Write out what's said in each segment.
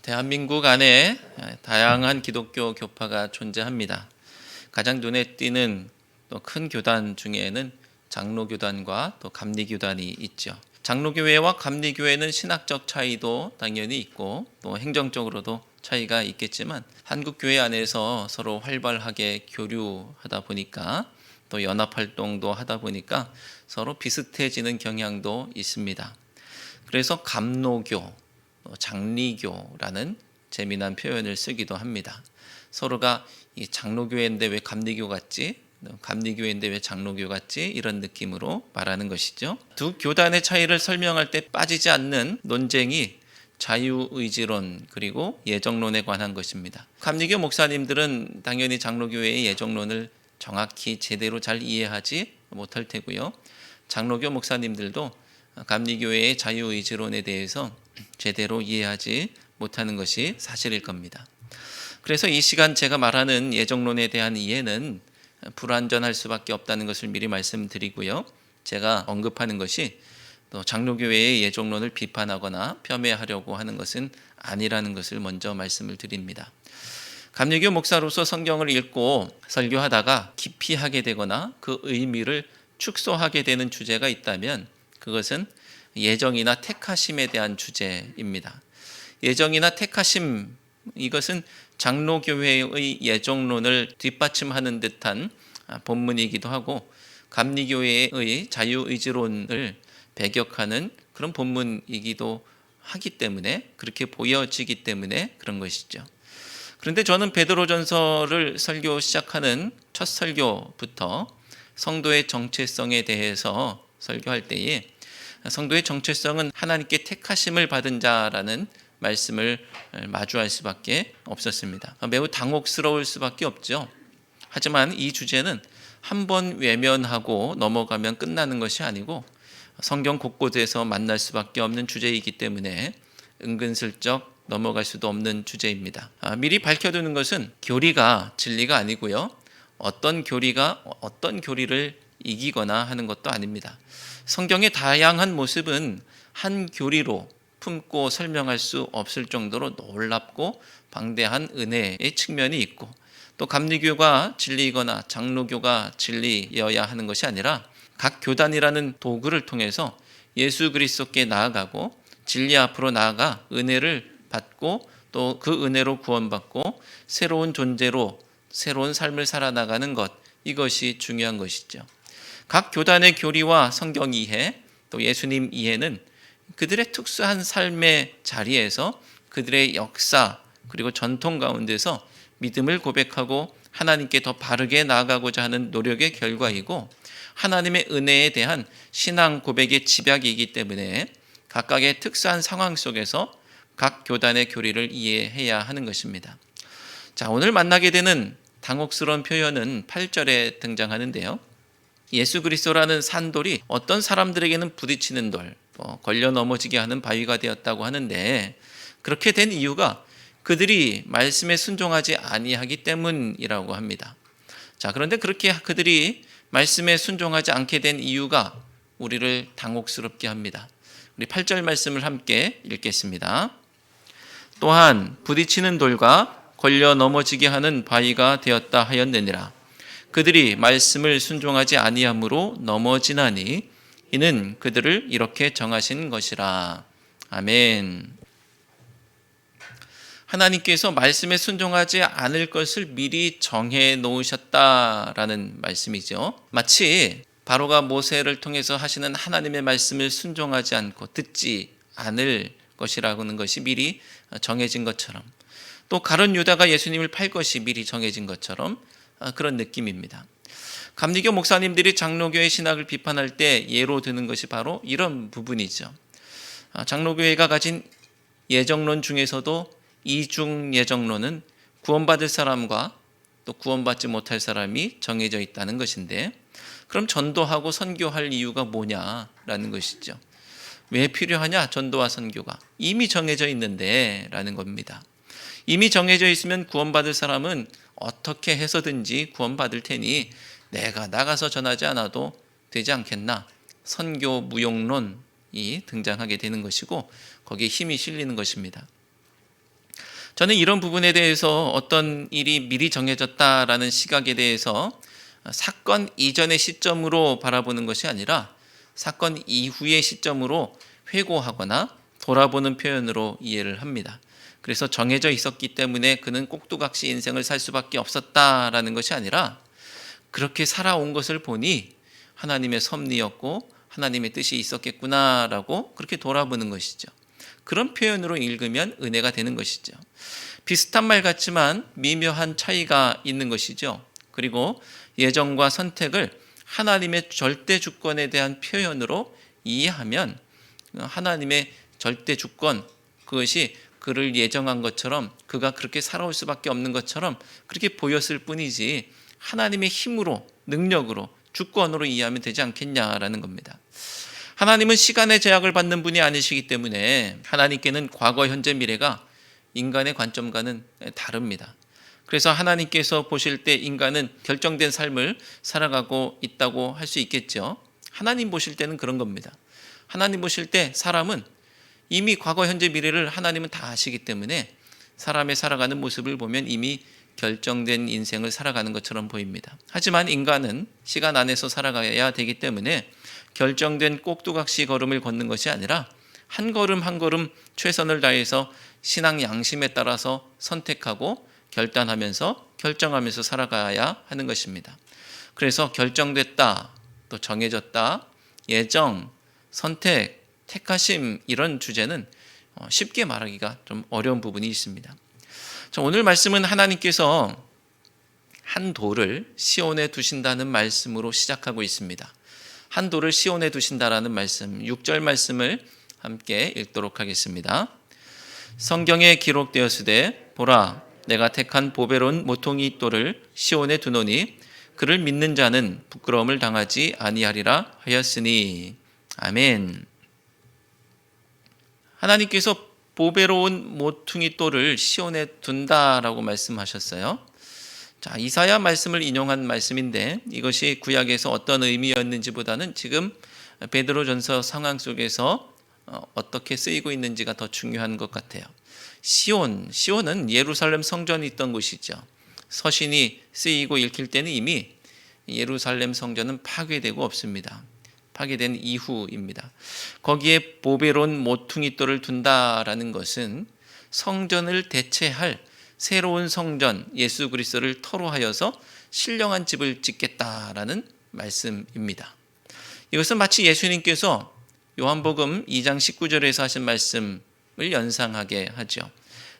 대한민국 안에 다양한 기독교 교파가 존재합니다. 가장 눈에 띄는 또 큰 교단 중에는 장로교단과 또 감리교단이 있죠. 장로교회와 감리교회는 신학적 차이도 당연히 있고 또 행정적으로도 차이가 있겠지만 한국교회 안에서 서로 활발하게 교류하다 보니까 또 연합활동도 하다 보니까 서로 비슷해지는 경향도 있습니다. 그래서 감로교, 장리교라는 재미난 표현을 쓰기도 합니다. 서로가 이 장로교회인데 왜 감리교 같지? 감리교회인데 왜 장로교 같지? 이런 느낌으로 말하는 것이죠. 두 교단의 차이를 설명할 때 빠지지 않는 논쟁이 자유의지론 그리고 예정론에 관한 것입니다. 감리교 목사님들은 당연히 장로교회의 예정론을 정확히 제대로 잘 이해하지 못할 테고요. 장로교 목사님들도 감리교회의 자유의지론에 대해서 제대로 이해하지 못하는 것이 사실일 겁니다. 그래서 이 시간 제가 말하는 예정론에 대한 이해는 불완전할 수밖에 없다는 것을 미리 말씀드리고요. 제가 언급하는 것이 또 장로교회의 예정론을 비판하거나 폄훼하려고 하는 것은 아니라는 것을 먼저 말씀을 드립니다. 감리교 목사로서 성경을 읽고 설교하다가 기피하게 되거나 그 의미를 축소하게 되는 주제가 있다면 그것은 예정이나 택하심에 대한 주제입니다. 예정이나 택하심, 이것은 장로교회의 예정론을 뒷받침하는 듯한 본문이기도 하고 감리교회의 자유의지론을 배격하는 그런 본문이기도 하기 때문에 그렇게 보여지기 때문에 그런 것이죠. 그런데 저는 베드로전서를 설교 시작하는 첫 설교부터 성도의 정체성에 대해서 설교할 때에 성도의 정체성은 하나님께 택하심을 받은 자라는 말씀을 마주할 수밖에 없었습니다. 매우 당혹스러울 수밖에 없죠. 하지만 이 주제는 한 번 외면하고 넘어가면 끝나는 것이 아니고 성경 곳곳에서 만날 수밖에 없는 주제이기 때문에 은근슬쩍 넘어갈 수도 없는 주제입니다. 미리 밝혀두는 것은 교리가 진리가 아니고요. 어떤 교리가 어떤 교리를 이기거나 하는 것도 아닙니다. 성경의 다양한 모습은 한 교리로 품고 설명할 수 없을 정도로 놀랍고 방대한 은혜의 측면이 있고 또 감리교가 진리이거나 장로교가 진리여야 하는 것이 아니라 각 교단이라는 도구를 통해서 예수 그리스도께 나아가고 진리 앞으로 나아가 은혜를 받고 또 그 은혜로 구원받고 새로운 존재로 새로운 삶을 살아나가는 것, 이것이 중요한 것이죠. 각 교단의 교리와 성경 이해, 또 예수님 이해는 그들의 특수한 삶의 자리에서 그들의 역사 그리고 전통 가운데서 믿음을 고백하고 하나님께 더 바르게 나아가고자 하는 노력의 결과이고 하나님의 은혜에 대한 신앙 고백의 집약이기 때문에 각각의 특수한 상황 속에서 각 교단의 교리를 이해해야 하는 것입니다. 자, 오늘 만나게 되는 당혹스러운 표현은 8절에 등장하는데요. 예수 그리스도라는 산돌이 어떤 사람들에게는 부딪히는 돌, 걸려 넘어지게 하는 바위가 되었다고 하는데 그렇게 된 이유가 그들이 말씀에 순종하지 아니하기 때문이라고 합니다. 자, 그런데 그렇게 그들이 말씀에 순종하지 않게 된 이유가 우리를 당혹스럽게 합니다. 우리 8절 말씀을 함께 읽겠습니다. 또한 부딪히는 돌과 걸려 넘어지게 하는 바위가 되었다 하였느니라. 그들이 말씀을 순종하지 아니함으로 넘어지나니 이는 그들을 이렇게 정하신 것이라. 아멘. 하나님께서 말씀에 순종하지 않을 것을 미리 정해 놓으셨다라는 말씀이죠. 마치 바로가 모세를 통해서 하시는 하나님의 말씀을 순종하지 않고 듣지 않을 것이라는 것이 미리 정해진 것처럼 또 가룟 유다가 예수님을 팔 것이 미리 정해진 것처럼 그런 느낌입니다. 감리교 목사님들이 장로교의 신학을 비판할 때 예로 드는 것이 바로 이런 부분이죠. 장로교회가 가진 예정론 중에서도 이중 예정론은 구원받을 사람과 또 구원받지 못할 사람이 정해져 있다는 것인데 그럼 전도하고 선교할 이유가 뭐냐라는 것이죠. 왜 필요하냐? 전도와 선교가 이미 정해져 있는데 라는 겁니다. 이미 정해져 있으면 구원받을 사람은 어떻게 해서든지 구원받을 테니 내가 나가서 전하지 않아도 되지 않겠나. 선교 무용론이 등장하게 되는 것이고 거기에 힘이 실리는 것입니다. 저는 이런 부분에 대해서 어떤 일이 미리 정해졌다라는 시각에 대해서 사건 이전의 시점으로 바라보는 것이 아니라 사건 이후의 시점으로 회고하거나 돌아보는 표현으로 이해를 합니다. 그래서 정해져 있었기 때문에 그는 꼭두각시 인생을 살 수밖에 없었다라는 것이 아니라 그렇게 살아온 것을 보니 하나님의 섭리였고 하나님의 뜻이 있었겠구나라고 그렇게 돌아보는 것이죠. 그런 표현으로 읽으면 은혜가 되는 것이죠. 비슷한 말 같지만 미묘한 차이가 있는 것이죠. 그리고 예정과 선택을 하나님의 절대 주권에 대한 표현으로 이해하면 하나님의 절대 주권, 그것이 그를 예정한 것처럼 그가 그렇게 살아올 수밖에 없는 것처럼 그렇게 보였을 뿐이지 하나님의 힘으로, 능력으로, 주권으로 이해하면 되지 않겠냐라는 겁니다. 하나님은 시간의 제약을 받는 분이 아니시기 때문에 하나님께는 과거, 현재, 미래가 인간의 관점과는 다릅니다. 그래서 하나님께서 보실 때 인간은 결정된 삶을 살아가고 있다고 할 수 있겠죠. 하나님 보실 때는 그런 겁니다. 하나님 보실 때 사람은 이미 과거, 현재, 미래를 하나님은 다 아시기 때문에 사람의 살아가는 모습을 보면 이미 결정된 인생을 살아가는 것처럼 보입니다. 하지만 인간은 시간 안에서 살아가야 되기 때문에 결정된 꼭두각시 걸음을 걷는 것이 아니라 한 걸음 한 걸음 최선을 다해서 신앙 양심에 따라서 선택하고 결단하면서 결정하면서 살아가야 하는 것입니다. 그래서 결정됐다, 또 정해졌다, 예정, 선택, 택하심 이런 주제는 쉽게 말하기가 좀 어려운 부분이 있습니다. 오늘 말씀은 하나님께서 한 돌을 시온에 두신다는 말씀으로 시작하고 있습니다. 한 돌을 시온에 두신다라는 말씀, 6절 말씀을 함께 읽도록 하겠습니다. 성경에 기록되었으되 보라 내가 택한 보배로운 모퉁이 돌을 시온에 두노니 그를 믿는 자는 부끄러움을 당하지 아니하리라 하였으니. 아멘. 하나님께서 보배로운 모퉁이 돌을 시온에 둔다라고 말씀하셨어요. 자, 이사야 말씀을 인용한 말씀인데 이것이 구약에서 어떤 의미였는지보다는 지금 베드로전서 상황 속에서 어떻게 쓰이고 있는지가 더 중요한 것 같아요. 시온은 예루살렘 성전이 있던 곳이죠. 서신이 쓰이고 읽힐 때는 이미 예루살렘 성전은 파괴되고 없습니다. 파괴된 이후입니다. 거기에 보배로운 모퉁이 돌을 둔다라는 것은 성전을 대체할 새로운 성전 예수 그리스도를 터로하여서 신령한 집을 짓겠다라는 말씀입니다. 이것은 마치 예수님께서 요한복음 2장 19절에서 하신 말씀을 연상하게 하죠.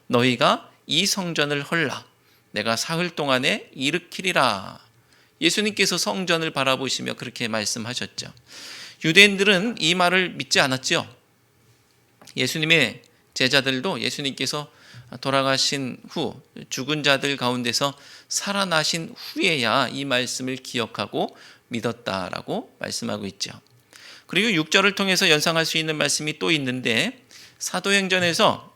너희가 이 성전을 헐라 내가 사흘 동안에 일으키리라. 예수님께서 성전을 바라보시며 그렇게 말씀하셨죠. 유대인들은 이 말을 믿지 않았죠. 예수님의 제자들도 예수님께서 돌아가신 후 죽은 자들 가운데서 살아나신 후에야 이 말씀을 기억하고 믿었다라고 말씀하고 있죠. 그리고 6절을 통해서 연상할 수 있는 말씀이 또 있는데 사도행전에서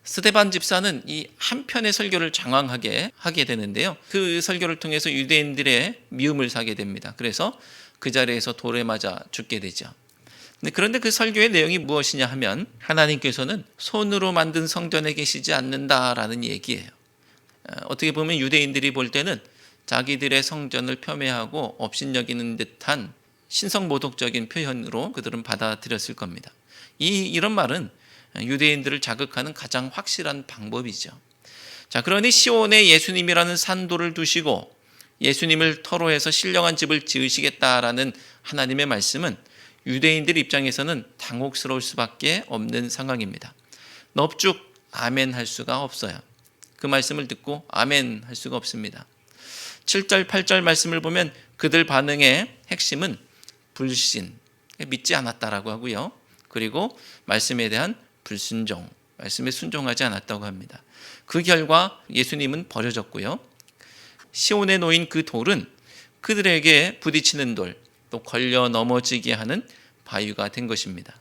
스데반 집사는 이 한편의 설교를 장황하게 하게 되는데요. 그 설교를 통해서 유대인들의 미움을 사게 됩니다. 그래서 그 자리에서 돌에 맞아 죽게 되죠. 그런데 그 설교의 내용이 무엇이냐 하면 하나님께서는 손으로 만든 성전에 계시지 않는다라는 얘기예요. 어떻게 보면 유대인들이 볼 때는 자기들의 성전을 폄훼하고 업신여기는 듯한 신성모독적인 표현으로 그들은 받아들였을 겁니다. 이런 말은 유대인들을 자극하는 가장 확실한 방법이죠. 자, 그러니 시온에 예수님이라는 산돌을 두시고 예수님을 터로해서 신령한 집을 지으시겠다라는 하나님의 말씀은 유대인들 입장에서는 당혹스러울 수밖에 없는 상황입니다. 넙죽 아멘 할 수가 없어요. 그 말씀을 듣고 아멘 할 수가 없습니다. 7절 8절 말씀을 보면 그들 반응의 핵심은 불신, 믿지 않았다라고 하고요. 그리고 말씀에 대한 불순종, 말씀에 순종하지 않았다고 합니다. 그 결과 예수님은 버려졌고요. 시온에 놓인 그 돌은 그들에게 부딪히는 돌, 또 걸려 넘어지게 하는 바위가 된 것입니다.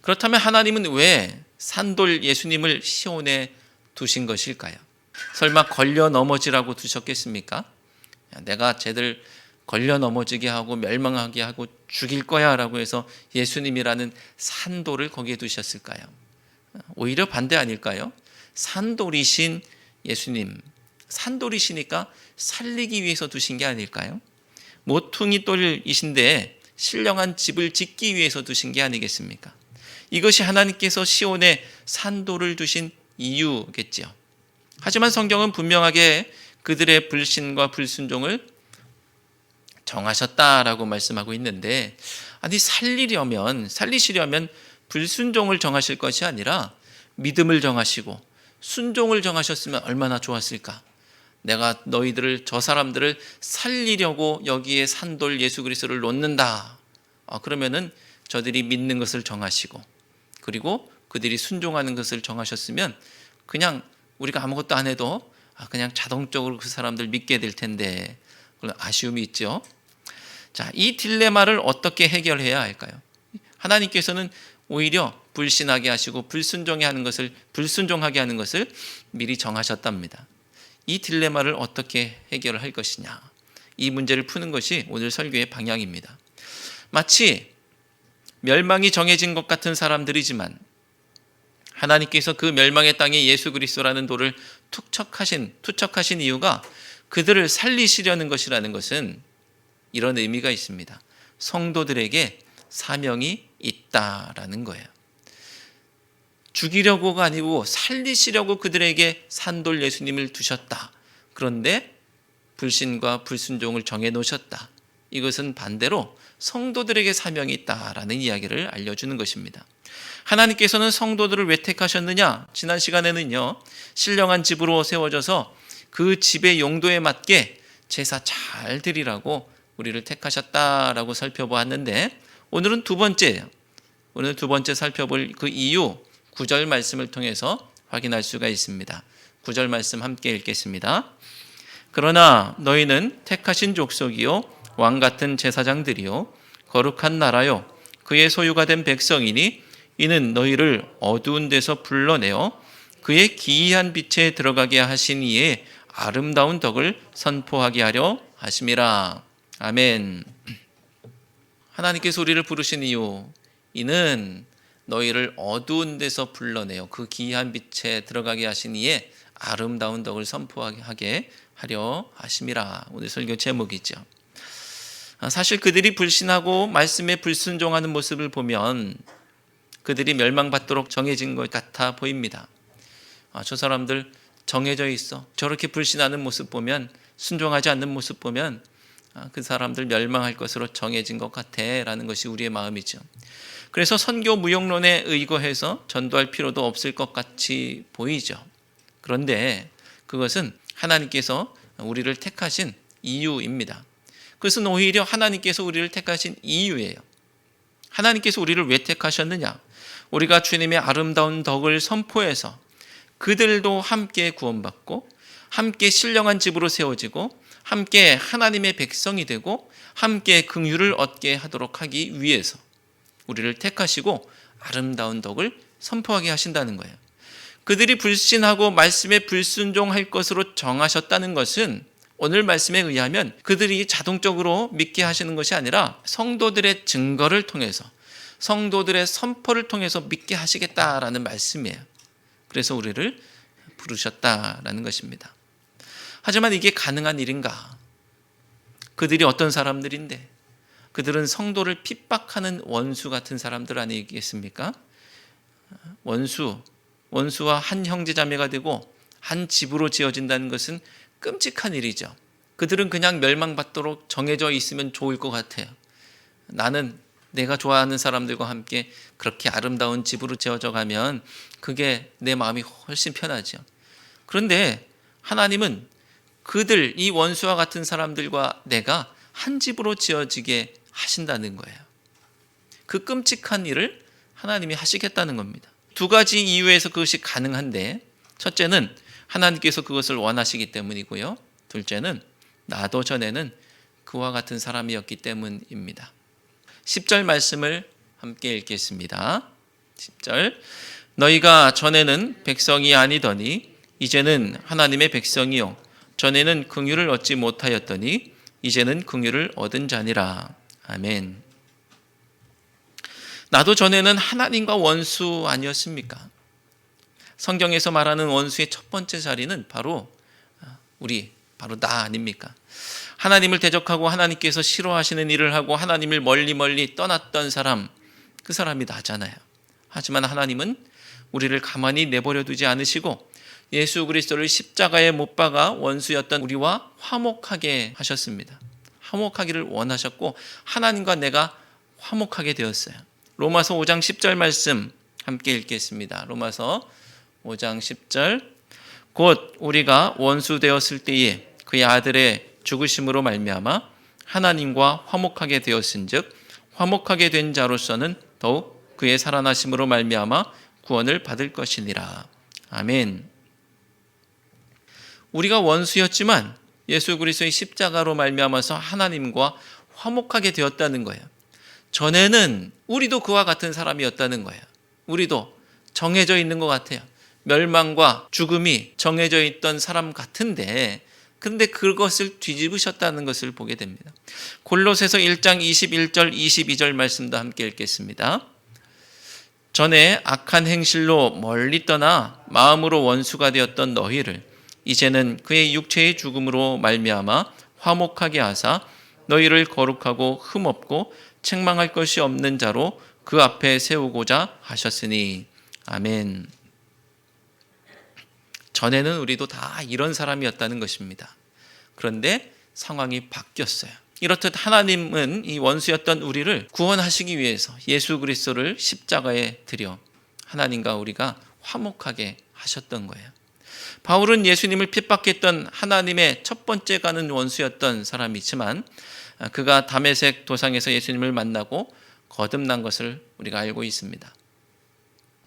그렇다면 하나님은 왜 산돌 예수님을 시온에 두신 것일까요? 설마 걸려 넘어지라고 두셨겠습니까? 내가 쟤들 걸려 넘어지게 하고 멸망하게 하고 죽일 거야 라고 해서 예수님이라는 산돌을 거기에 두셨을까요? 오히려 반대 아닐까요? 산돌이신 예수님, 산돌이시니까 살리기 위해서 두신 게 아닐까요? 모퉁이 돌이신데 신령한 집을 짓기 위해서 두신 게 아니겠습니까? 이것이 하나님께서 시온에 산돌을 두신 이유겠지요. 하지만 성경은 분명하게 그들의 불신과 불순종을 정하셨다라고 말씀하고 있는데, 아니 살리시려면 불순종을 정하실 것이 아니라 믿음을 정하시고 순종을 정하셨으면 얼마나 좋았을까. 내가 너희들을, 저 사람들을 살리려고 여기에 산돌 예수 그리스도를 놓는다. 그러면은 저들이 믿는 것을 정하시고, 그리고 그들이 순종하는 것을 정하셨으면 그냥 우리가 아무것도 안 해도 그냥 자동적으로 그 사람들 믿게 될 텐데, 그런 아쉬움이 있죠. 자, 이 딜레마를 어떻게 해결해야 할까요? 하나님께서는 오히려 불신하게 하시고 불순종하게 하는 것을 미리 정하셨답니다. 이 딜레마를 어떻게 해결할 것이냐, 이 문제를 푸는 것이 오늘 설교의 방향입니다. 마치 멸망이 정해진 것 같은 사람들이지만 하나님께서 그 멸망의 땅에 예수 그리스도라는 돌을 투척하신 이유가 그들을 살리시려는 것이라는 것은 이런 의미가 있습니다. 성도들에게 사명이 있다라는 거예요. 죽이려고가 아니고 살리시려고 그들에게 산돌 예수님을 두셨다. 그런데 불신과 불순종을 정해 놓으셨다. 이것은 반대로 성도들에게 사명이 있다라는 이야기를 알려주는 것입니다. 하나님께서는 성도들을 왜 택하셨느냐? 지난 시간에는요, 신령한 집으로 세워져서 그 집의 용도에 맞게 제사 잘 드리라고 우리를 택하셨다라고 살펴보았는데, 오늘은 두 번째예요. 오늘 두 번째 살펴볼 그 이유 9절 말씀을 통해서 확인할 수가 있습니다. 9절 말씀 함께 읽겠습니다. 그러나 너희는 택하신 족속이요 왕 같은 제사장들이요 거룩한 나라요 그의 소유가 된 백성이니 이는 너희를 어두운 데서 불러내어 그의 기이한 빛에 들어가게 하신 이의 아름다운 덕을 선포하게 하려 하심이라. 아멘. 하나님께서 우리를 부르신 이유, 이는 너희를 어두운 데서 불러내어 그 기이한 빛에 들어가게 하신 이의 아름다운 덕을 선포하게 하려 하심이라. 오늘 설교 제목이죠. 사실 그들이 불신하고 말씀에 불순종하는 모습을 보면 그들이 멸망받도록 정해진 것 같아 보입니다. 저 사람들 정해져 있어. 저렇게 불신하는 모습 보면, 순종하지 않는 모습 보면 그 사람들 멸망할 것으로 정해진 것 같아 라는 것이 우리의 마음이죠. 그래서 선교 무용론에 의거해서 전도할 필요도 없을 것 같이 보이죠. 그런데 그것은 하나님께서 우리를 택하신 이유입니다. 그것은 오히려 하나님께서 우리를 택하신 이유예요. 하나님께서 우리를 왜 택하셨느냐? 우리가 주님의 아름다운 덕을 선포해서 그들도 함께 구원받고 함께 신령한 집으로 세워지고 함께 하나님의 백성이 되고 함께 긍휼을 얻게 하도록 하기 위해서 우리를 택하시고 아름다운 덕을 선포하게 하신다는 거예요. 그들이 불신하고 말씀에 불순종할 것으로 정하셨다는 것은 오늘 말씀에 의하면 그들이 자동적으로 믿게 하시는 것이 아니라 성도들의 증거를 통해서, 성도들의 선포를 통해서 믿게 하시겠다라는 말씀이에요. 그래서 우리를 부르셨다라는 것입니다. 하지만 이게 가능한 일인가? 그들이 어떤 사람들인데? 그들은 성도를 핍박하는 원수 같은 사람들 아니겠습니까? 원수와 한 형제자매가 되고 한 집으로 지어진다는 것은 끔찍한 일이죠. 그들은 그냥 멸망받도록 정해져 있으면 좋을 것 같아요. 나는 내가 좋아하는 사람들과 함께 그렇게 아름다운 집으로 지어져 가면 그게 내 마음이 훨씬 편하죠. 그런데 하나님은 그들, 이 원수와 같은 사람들과 내가 한 집으로 지어지게 하신다는 거예요. 그 끔찍한 일을 하나님이 하시겠다는 겁니다. 두 가지 이유에서 그것이 가능한데, 첫째는 하나님께서 그것을 원하시기 때문이고요. 둘째는 나도 전에는 그와 같은 사람이었기 때문입니다. 10절 말씀을 함께 읽겠습니다. 10절. 너희가 전에는 백성이 아니더니 이제는 하나님의 백성이요 전에는 긍휼을 얻지 못하였더니 이제는 긍휼을 얻은 자니라. 아멘. 나도 전에는 하나님과 원수 아니었습니까? 성경에서 말하는 원수의 첫 번째 자리는 바로 나 아닙니까? 하나님을 대적하고 하나님께서 싫어하시는 일을 하고 하나님을 멀리 떠났던 사람, 그 사람이 나잖아요. 하지만 하나님은 우리를 가만히 내버려 두지 않으시고 예수 그리스도를 십자가에 못 박아 원수였던 우리와 화목하게 하셨습니다. 화목하기를 원하셨고 하나님과 내가 화목하게 되었어요. 로마서 5장 10절 말씀 함께 읽겠습니다. 로마서 5장 10절. 곧 우리가 원수 되었을 때에 그의 아들의 죽으심으로 말미암아 하나님과 화목하게 되었은즉 화목하게 된 자로서는 더욱 그의 살아나심으로 말미암아 구원을 받을 것이니라. 아멘. 우리가 원수였지만 예수 그리스도의 십자가로 말미암아서 하나님과 화목하게 되었다는 거예요. 전에는 우리도 그와 같은 사람이었다는 거예요. 우리도 정해져 있는 것 같아요. 멸망과 죽음이 정해져 있던 사람 같은데 그런데 그것을 뒤집으셨다는 것을 보게 됩니다. 골로새서 1장 21절 22절 말씀도 함께 읽겠습니다. 전에 악한 행실로 멀리 떠나 마음으로 원수가 되었던 너희를 이제는 그의 육체의 죽음으로 말미암아 화목하게 하사 너희를 거룩하고 흠없고 책망할 것이 없는 자로 그 앞에 세우고자 하셨으니. 아멘. 전에는 우리도 다 이런 사람이었다는 것입니다. 그런데 상황이 바뀌었어요. 이렇듯 하나님은 이 원수였던 우리를 구원하시기 위해서 예수 그리스도를 십자가에 드려 하나님과 우리가 화목하게 하셨던 거예요. 바울은 예수님을 핍박했던 하나님의 첫 번째 가는 원수였던 사람이지만 그가 다메섹 도상에서 예수님을 만나고 거듭난 것을 우리가 알고 있습니다.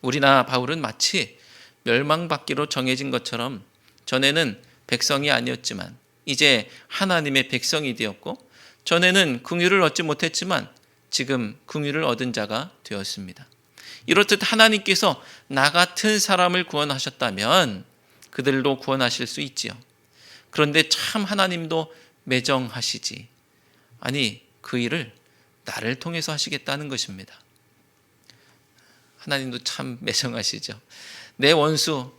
우리나 바울은 마치 멸망받기로 정해진 것처럼 전에는 백성이 아니었지만 이제 하나님의 백성이 되었고 전에는 긍휼을 얻지 못했지만 지금 긍휼을 얻은 자가 되었습니다. 이렇듯 하나님께서 나 같은 사람을 구원하셨다면 그들도 구원하실 수 있지요. 그런데 참 하나님도 매정하시지. 아니 그 일을 나를 통해서 하시겠다는 것입니다. 하나님도 참 매정하시죠. 내 원수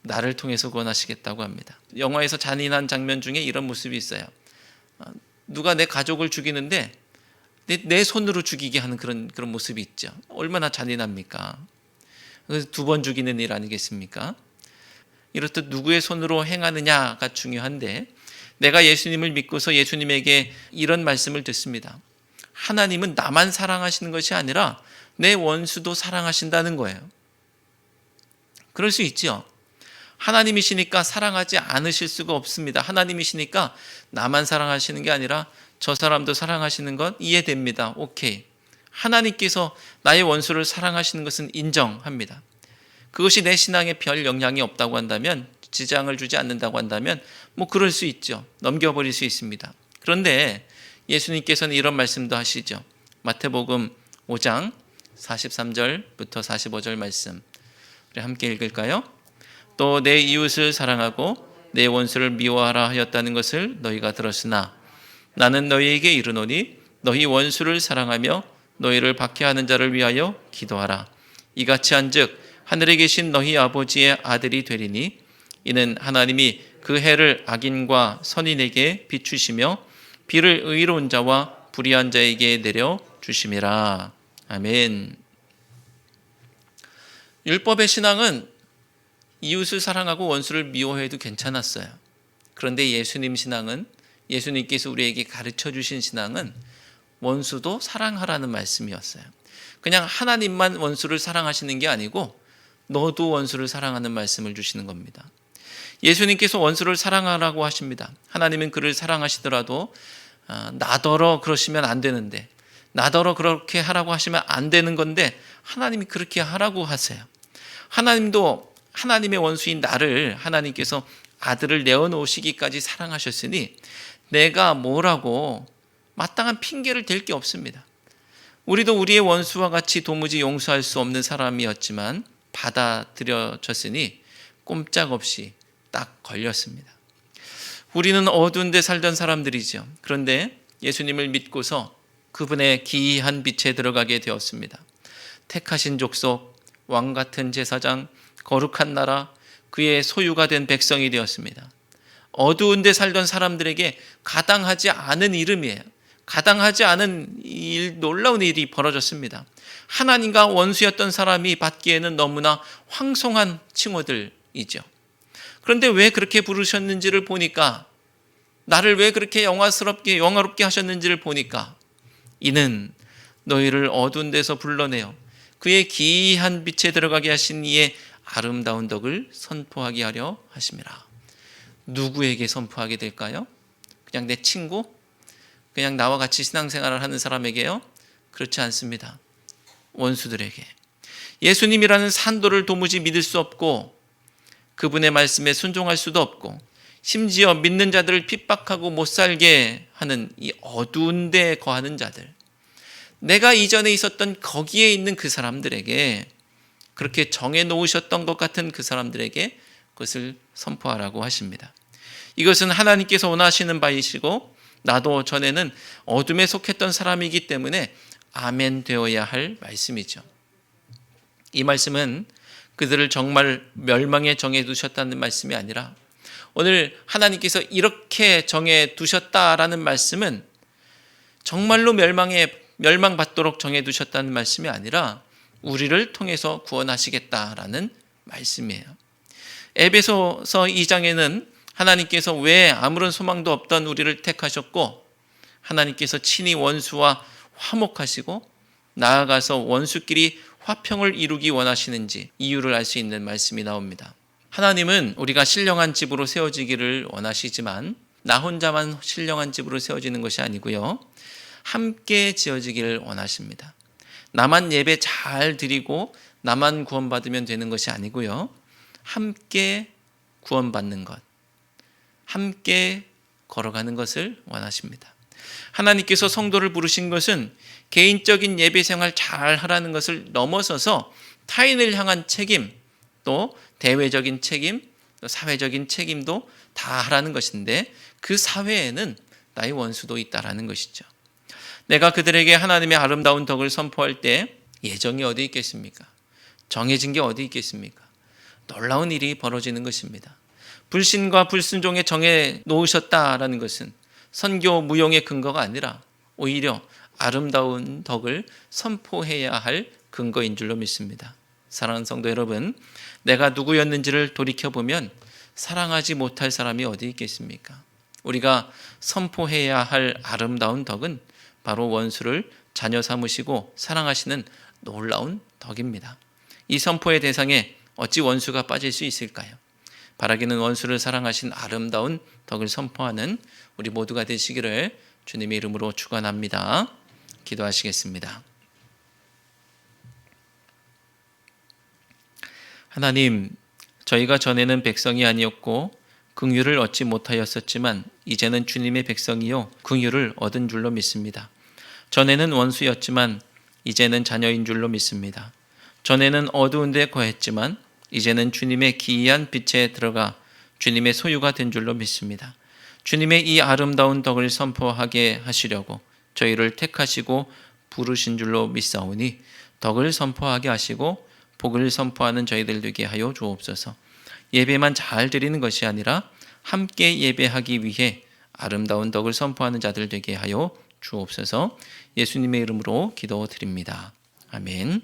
나를 통해서 구원하시겠다고 합니다. 영화에서 잔인한 장면 중에 이런 모습이 있어요. 누가 내 가족을 죽이는데 내 손으로 죽이게 하는 그런 모습이 있죠. 얼마나 잔인합니까? 두 번 죽이는 일 아니겠습니까? 이렇듯 누구의 손으로 행하느냐가 중요한데 내가 예수님을 믿고서 예수님에게 이런 말씀을 듣습니다. 하나님은 나만 사랑하시는 것이 아니라 내 원수도 사랑하신다는 거예요. 그럴 수 있죠. 하나님이시니까 사랑하지 않으실 수가 없습니다. 하나님이시니까 나만 사랑하시는 게 아니라 저 사람도 사랑하시는 건 이해됩니다. 오케이. 하나님께서 나의 원수를 사랑하시는 것은 인정합니다. 그것이 내 신앙에 별 영향이 없다고 한다면, 지장을 주지 않는다고 한다면 그럴 수 있죠. 넘겨버릴 수 있습니다. 그런데 예수님께서는 이런 말씀도 하시죠. 마태복음 5장 43절부터 45절 말씀 우리 함께 읽을까요? 또 내 이웃을 사랑하고 내 원수를 미워하라 하였다는 것을 너희가 들었으나 나는 너희에게 이르노니 너희 원수를 사랑하며 너희를 박해하는 자를 위하여 기도하라. 이같이 한즉 하늘에 계신 너희 아버지의 아들이 되리니 이는 하나님이 그 해를 악인과 선인에게 비추시며 비를 의로운 자와 불의한 자에게 내려 주심이라. 아멘. 율법의 신앙은 이웃을 사랑하고 원수를 미워해도 괜찮았어요. 그런데 예수님 신앙은, 예수님께서 우리에게 가르쳐 주신 신앙은 원수도 사랑하라는 말씀이었어요. 그냥 하나님만 원수를 사랑하시는 게 아니고 너도 원수를 사랑하는 말씀을 주시는 겁니다. 예수님께서 원수를 사랑하라고 하십니다. 하나님은 그를 사랑하시더라도 나더러 그러시면 안 되는데, 나더러 그렇게 하라고 하시면 안 되는 건데 하나님이 그렇게 하라고 하세요. 하나님도 하나님의 원수인 나를 하나님께서 아들을 내어놓으시기까지 사랑하셨으니 내가 뭐라고 마땅한 핑계를 댈 게 없습니다. 우리도 우리의 원수와 같이 도무지 용서할 수 없는 사람이었지만 받아들여졌으니 꼼짝없이 딱 걸렸습니다. 우리는 어두운 데 살던 사람들이죠. 그런데 예수님을 믿고서 그분의 기이한 빛에 들어가게 되었습니다. 택하신 족속, 왕같은 제사장, 거룩한 나라, 그의 소유가 된 백성이 되었습니다. 어두운 데 살던 사람들에게 가당하지 않은 이름이에요. 가당하지 않은 놀라운 일이 벌어졌습니다. 하나님과 원수였던 사람이 받기에는 너무나 황송한 칭호들이죠. 그런데 왜 그렇게 부르셨는지를 보니까, 나를 왜 그렇게 영화롭게 하셨는지를 보니까, 이는 너희를 어두운 데서 불러내어 그의 기이한 빛에 들어가게 하신 이의 아름다운 덕을 선포하게 하려 하심이라. 누구에게 선포하게 될까요? 그냥 내 친구? 그냥 나와 같이 신앙생활을 하는 사람에게요? 그렇지 않습니다. 원수들에게. 예수님이라는 산도를 도무지 믿을 수 없고 그분의 말씀에 순종할 수도 없고 심지어 믿는 자들을 핍박하고 못 살게 하는 이 어두운 데 거하는 자들, 내가 이전에 있었던 거기에 있는 그 사람들에게, 그렇게 정해 놓으셨던 것 같은 그 사람들에게 그것을 선포하라고 하십니다. 이것은 하나님께서 원하시는 바이시고 나도 전에는 어둠에 속했던 사람이기 때문에 아멘 되어야 할 말씀이죠. 이 말씀은 그들을 정말 멸망에 정해 두셨다는 말씀이 아니라, 오늘 하나님께서 이렇게 정해 두셨다라는 말씀은 정말로 멸망받도록 정해 두셨다는 말씀이 아니라 우리를 통해서 구원하시겠다라는 말씀이에요. 에베소서 2장에는 하나님께서 왜 아무런 소망도 없던 우리를 택하셨고 하나님께서 친히 원수와 화목하시고 나아가서 원수끼리 화평을 이루기 원하시는지 이유를 알 수 있는 말씀이 나옵니다. 하나님은 우리가 신령한 집으로 세워지기를 원하시지만 나 혼자만 신령한 집으로 세워지는 것이 아니고요, 함께 지어지기를 원하십니다. 나만 예배 잘 드리고 나만 구원받으면 되는 것이 아니고요, 함께 구원받는 것, 함께 걸어가는 것을 원하십니다. 하나님께서 성도를 부르신 것은 개인적인 예배 생활 잘 하라는 것을 넘어서서 타인을 향한 책임, 또 대외적인 책임, 또 사회적인 책임도 다 하라는 것인데, 그 사회에는 나의 원수도 있다라는 것이죠. 내가 그들에게 하나님의 아름다운 덕을 선포할 때 예정이 어디 있겠습니까? 정해진 게 어디 있겠습니까? 놀라운 일이 벌어지는 것입니다. 불신과 불순종에 정해 놓으셨다라는 것은 선교 무용의 근거가 아니라 오히려 아름다운 덕을 선포해야 할 근거인 줄로 믿습니다. 사랑하는 성도 여러분, 내가 누구였는지를 돌이켜보면 사랑하지 못할 사람이 어디 있겠습니까? 우리가 선포해야 할 아름다운 덕은 바로 원수를 자녀 삼으시고 사랑하시는 놀라운 덕입니다. 이 선포의 대상에 어찌 원수가 빠질 수 있을까요? 바라기는 원수를 사랑하신 아름다운 덕을 선포하는 우리 모두가 되시기를 주님의 이름으로 축원합니다. 기도하시겠습니다. 하나님, 저희가 전에는 백성이 아니었고 긍휼을 얻지 못하였었지만 이제는 주님의 백성이요 긍휼을 얻은 줄로 믿습니다. 전에는 원수였지만 이제는 자녀인 줄로 믿습니다. 전에는 어두운 데 거했지만 이제는 주님의 기이한 빛에 들어가 주님의 소유가 된 줄로 믿습니다. 주님의 이 아름다운 덕을 선포하게 하시려고 저희를 택하시고 부르신 줄로 믿사오니 덕을 선포하게 하시고 복을 선포하는 저희들 되게 하여 주옵소서. 예배만 잘 드리는 것이 아니라 함께 예배하기 위해 아름다운 덕을 선포하는 자들 되게 하여 주옵소서. 예수님의 이름으로 기도드립니다. 아멘.